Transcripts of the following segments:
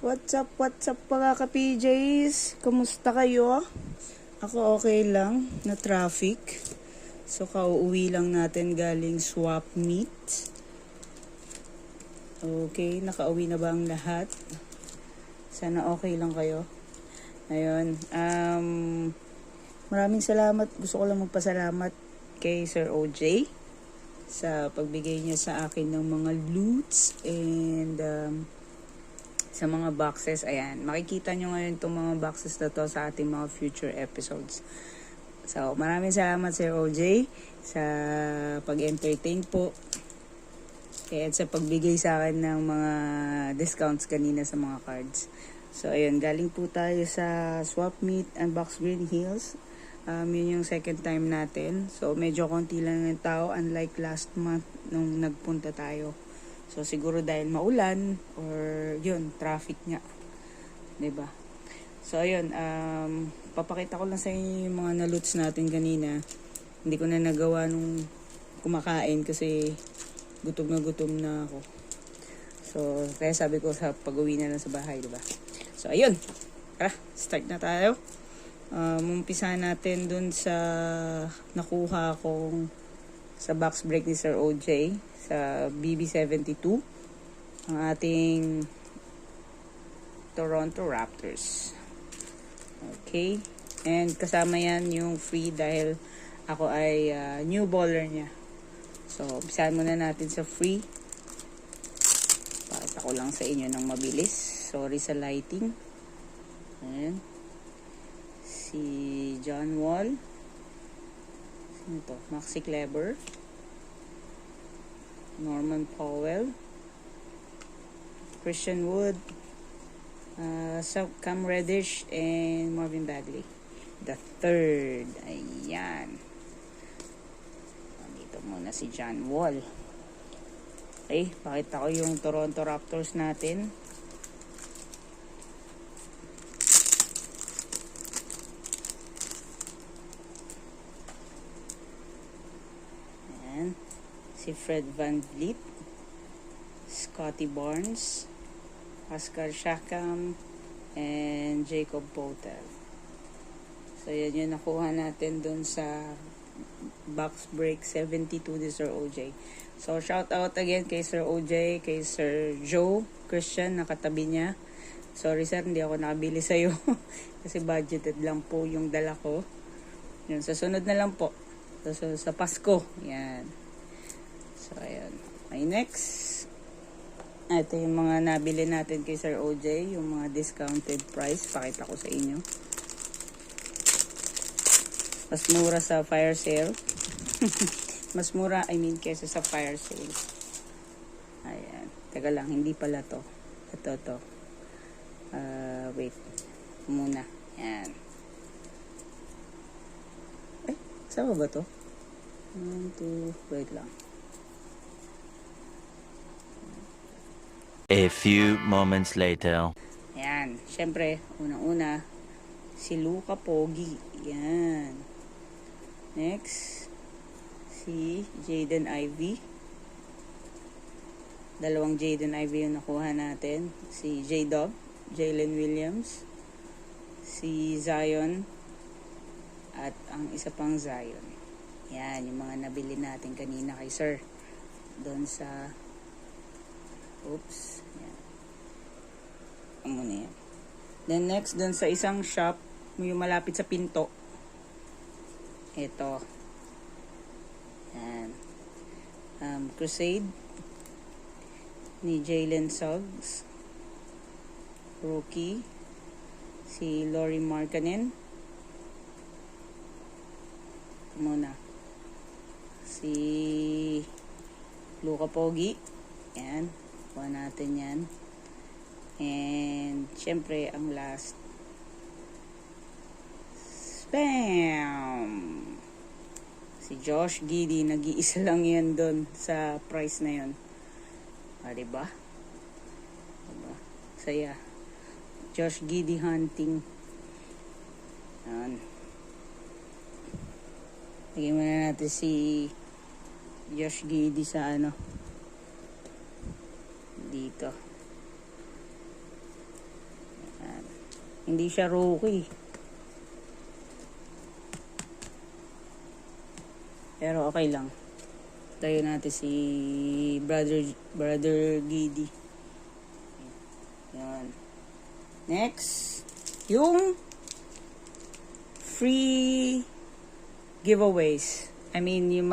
What's up mga ka-PJs? Kumusta kayo? Ako okay lang, na traffic. So kauuwi lang natin galing swap meet. Okay, nakauwi na ba ang lahat? Sana okay lang kayo. Ayun, maraming salamat. Gusto ko lang magpasalamat kay Sir OJ sa pagbigay niya sa akin ng mga loots and sa mga boxes. Ayan, makikita nyo ngayon itong mga boxes na to sa ating mga future episodes. So, maraming salamat Sir OJ sa pag-entertain po at sa pagbigay sa akin ng mga discounts kanina sa mga cards. So, ayun, galing po tayo sa Swap Meet and Box Green Hills. Yun yung second time natin. So, medyo konti lang yung tao unlike last month nung nagpunta tayo. So, siguro dahil maulan or yun, traffic nga. 'Di ba? So, ayun, papakita ko lang sa inyo yung mga na-loots natin kanina. Hindi ko na nagawa nung kumakain kasi gutom na ako. So, kaya sabi ko sa pag-uwi na lang sa bahay, 'di ba? So, ayun. Tara, start na tayo. Umpisa natin dun sa nakuha kong sa box break ni Sir OJ sa BB72, ang ating Toronto Raptors. Okay, and kasama yan yung free dahil ako ay new baller niya. So, umpisahan muna natin sa free. Pakita ko lang sa inyo ng mabilis. Sorry sa lighting. Ayan. Si John Wall. Sino to? Maxi Kleber. Norman Powell. Christian Wood. Cam Reddish and Marvin Bagley. The third. Ayan. Dito muna si John Wall. Okay, pakita ko yung Toronto Raptors natin. Ayan. Si Fred VanVleet, Scotty Barnes, Oscar Siakam, and Jacob Poeltl. So, yan yung nakuha natin dun sa box break 72 ni Sir OJ. So, shout out again kay Sir OJ, kay Sir Joe Christian, nakatabi niya. Sorry sir, hindi ako nakabili sa'yo. Kasi budgeted lang po yung dala ko. Yun, sa sunod na lang po. So, sa Pasko. Yan. So, ayan. Okay, next. Ito yung mga nabili natin kay Sir OJ. Yung mga discounted price. Pakita ko sa inyo. Mas mura sa fire sale. Mas mura, kesa sa fire sale. Ayan. Teka lang, hindi pala to. Ito to. Wait. Muna. Ayan. Saan ba to? 1, 2, wait lang. A few moments later. Ayan. Siyempre, unang-una, si Luka Pogi. Ayan. Next, si Jaden Ivey. Dalawang Jaden Ivey yung nakuha natin. Si J-Dub, Jalen Williams. Si Zion. At ang isa pang Zion. Yan, yung mga nabili natin kanina kay Sir. Doon sa... Oops. Yan. Ang muna yan. Then next, doon sa isang shop, yung malapit sa pinto. Ito. Yan. Crusade. Ni Jalen Suggs. Rookie. Si Lauri Markkanen. Muna si Luka Pogi. Yan, kuha natin yan. And syempre ang last, spam, si Josh Giddey. Nag-iisa lang yan doon sa price na yun. Diba? Saya Josh Giddey hunting. Yan. Lagyan muna natin si Josh Giddey sa dito. Hindi siya rookie. Pero okay lang. Tayo natin si Brother Giddy. Yan. Next, yung free giveaways. I mean, yung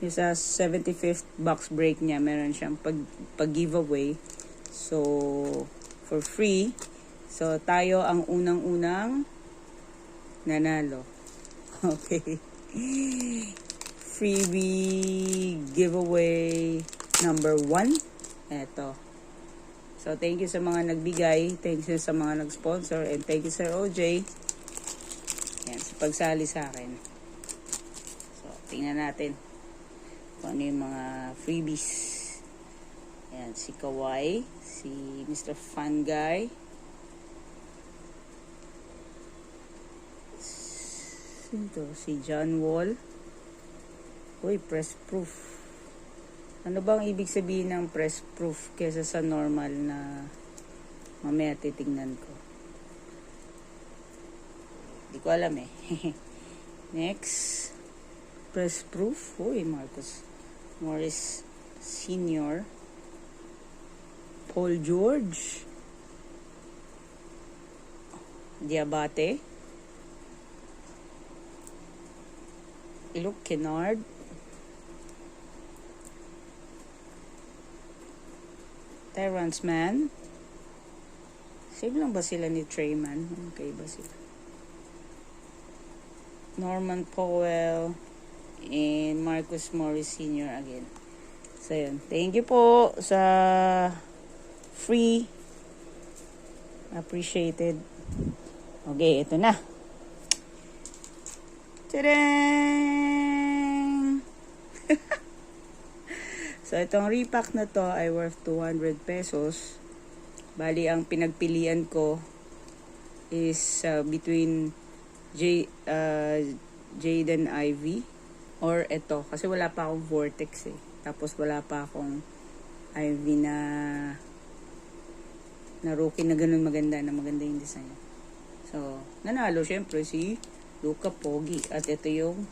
sa 75th box break niya, meron siyang pag-giveaway. So, for free. So, tayo ang unang-unang nanalo. Okay. Freebie giveaway number 1. Eto. So, thank you sa mga nagbigay. Thank you sa mga nag-sponsor. And thank you, Sir OJ. Yan, sa pagsali sa akin. So, tingnan natin kung ano yung mga freebies. Yan, si Kawai, si Mr. Fun Guy, si John Wall. Uy, press proof. Ano bang ibig sabihin ng press proof kesa sa normal na mamaya titingnan ko? Hindi ko alam eh. Next. Press proof. Uy, Marcus Morris Sr. Paul George. Diabate. Luke Kennard. Terrence Mann. Save lang ba sila ni Treyman? Okay ba sila? Norman Powell and Marcus Morris Sr. again. So, yun. Thank you po sa free. Appreciated. Okay, ito na. Tadang! So, itong repack na to ay worth 200 pesos. Bali, ang pinagpilian ko is between Jaden Ivy or ito. Kasi wala pa akong Vortex eh. Tapos wala pa akong Ivy na rookie na ganun maganda yung design. So, nanalo syempre si Luka Pogi. At ito yung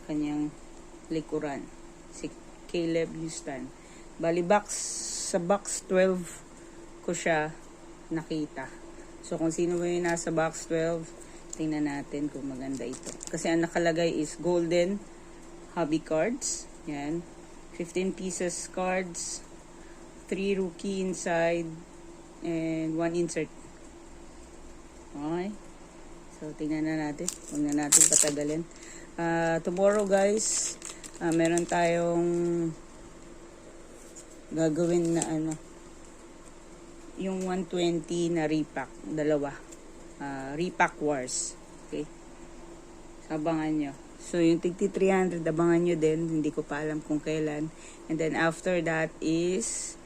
kanyang likuran. Si Caleb Houston. Bali, sa box 12 ko siya nakita. So, kung sino ba yung nasa box 12, tingnan natin kung maganda ito. Kasi ang nakalagay is golden hobby cards. Yan. 15 pieces cards. 3 rookie inside. And 1 insert. Okay. So, tingnan na natin. Huwag na natin patagalin. Tomorrow, guys, meron tayong gagawin na yung 120 na repack. Dalawa. Repack wars. Okay. Abangan nyo. So, yung tigti 300, abangan nyo din. Hindi ko pa alam kung kailan. And then, after that is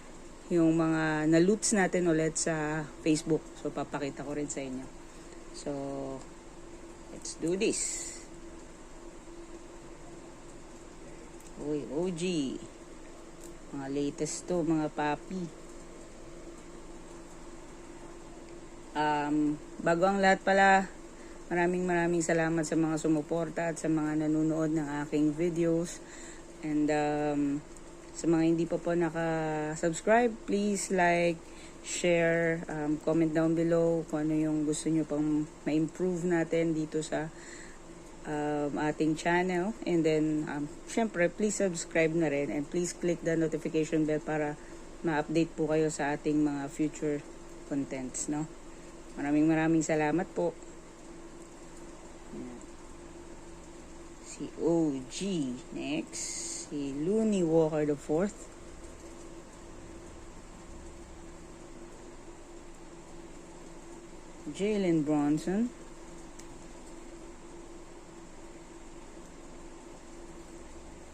yung mga na-loots natin ulit sa Facebook. So, papakita ko rin sa inyo. So, let's do this. Uy, OG. Mga latest to, mga papi. Bago ang lahat pala, maraming salamat sa mga sumuporta at sa mga nanonood ng aking videos. And sa mga hindi pa po naka-subscribe, please like, share, comment down below kung ano yung gusto nyo pang ma-improve natin dito sa ating channel. And then, syempre, please subscribe na rin and please click the notification bell para ma-update po kayo sa ating mga future contents, no? Maraming salamat po. Ayan. Si OG. Next, si Looney Walker the 4th. Jalen Bronson.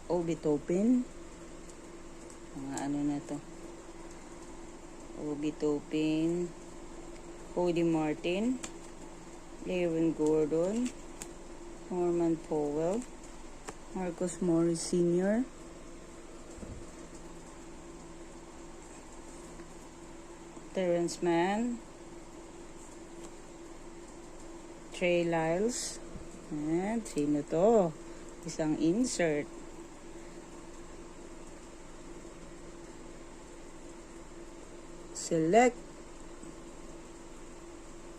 Obi Topin. Mga ano na to. Obi Topin. Cody Martin. Aaron Gordon. Norman Powell. Marcus Morris Sr. Terrence Mann. Trey Lyles. And sino to? Isang insert. Select.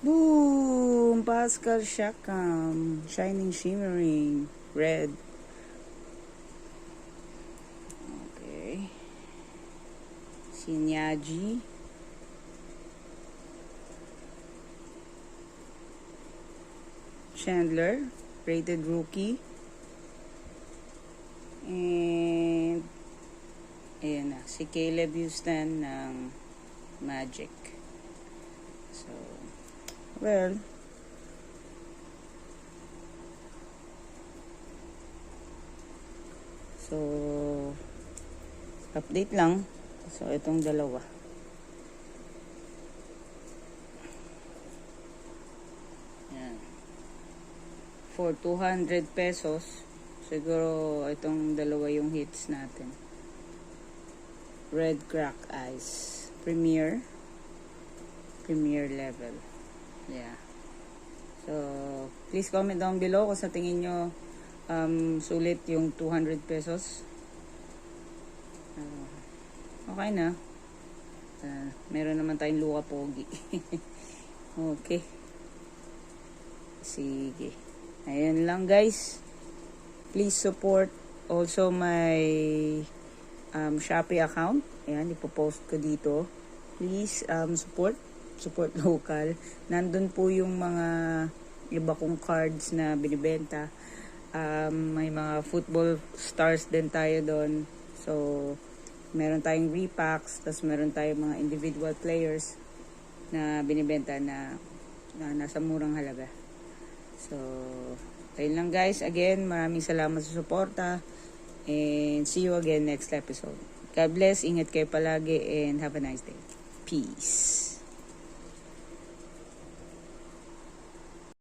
Boom! Pascal Siakam. Shining, shimmering. Red. Okay. Sinyaji. Chandler. Rated rookie. And ayan na. Si Caleb Houston ng Magic. So, well, so, update lang. So, itong dalawa. Yan. For 200 pesos, siguro itong dalawa yung hits natin. Red Crack Ice. Premier level. Yeah. So, please comment down below kung sa tingin nyo sulit yung 200 pesos. Okay na. Meron naman tayong Luka Pogi. Okay. Sige. Ayan lang guys. Please support also my Shopee account. Ayan, ipopost ko dito. Please support local. Nandun po yung mga iba kong cards na binibenta. May mga football stars din tayo doon. So, meron tayong repacks, tapos meron tayong mga individual players na binibenta na nasa murang halaga. So, ayun lang guys. Again, maraming salamat sa suporta. And see you again next episode. God bless, ingat kayo palagi, and have a nice day. Peace.